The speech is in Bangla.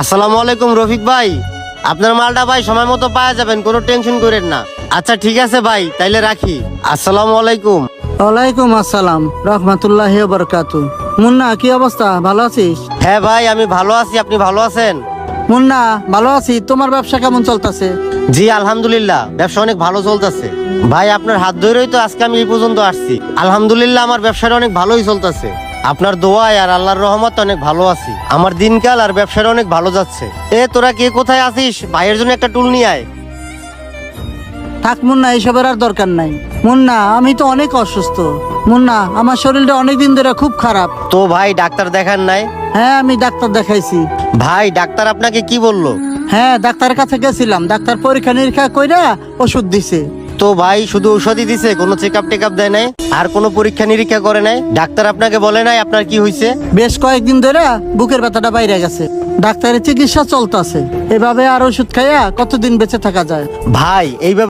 আসসালামু আলাইকুম রফিক ভাই, আপনার মালটা ভাই সময় মতো পাওয়া যাবেন, কোনো টেনশন করেন না। আচ্ছা ঠিক আছে ভাই, তাইলে রাখি। আসসালামু আলাইকুম। ওয়ালাইকুম আসসালাম রহমতুল্লাহি ওয়া বারাকাতু। মুন্না, কি অবস্থা? ভালো আছিস? হ্যাঁ ভাই, আমি ভালো আছি, আপনি ভালো আছেন? মুন্না, ভালো আছি। তোমার ব্যবসা কেমন চলতেছে? জি আলহামদুলিল্লাহ, ব্যবসা অনেক ভালো চলতেছে। ভাই আপনার হাত ধরেই তো আজকে আমি এই পর্যন্ত আসছি। আলহামদুলিল্লাহ আমার ব্যবসাটা অনেক ভালোই চলতেছে। আপনার দোয়ায় আর আল্লাহর রহমত অনেক ভালো আছি। আমার দিনকাল আর ব্যবসাটা অনেক ভালো যাচ্ছে। তোরা কে কোথায় আছিস? ভাইয়ের জন্য একটা টুল নিয়ে আয়। থাক মুন্না, এইসবের আর দরকার নাই। মুন্না, আমি তো অনেক অসুস্থ। মুন্না, আমার শরীরটা অনেকদিন ধরে খুব খারাপ। তো ভাই ডাক্তার দেখান নাই? হ্যাঁ, আমি ডাক্তার দেখাইছি। ভাই ডাক্তার আপনাকে কি বললো? হ্যাঁ, ডাক্তারের কাছে গেছিলাম। ডাক্তার পরীক্ষা নিরীক্ষা কইরা ওষুধ দিছে। তো ভাই শুধু ঔষধই দিছে, কোনো চেক আপ টেক আপ দেয় নাই? আর কোনো পরীক্ষা নিরীক্ষা করে নাই? ডাক্তার আপনাকে বলে নাই আপনার কি হয়েছে? বেশ কয়েকদিন ধরে বুকের ব্যথাটা বাইরে গেছে। ডাক্তারের চিকিৎসা চলতেছে। এভাবে আর ওষুধ খাইয়া কতদিন বেঁচে থাকা যায়? ভাই এইভাবে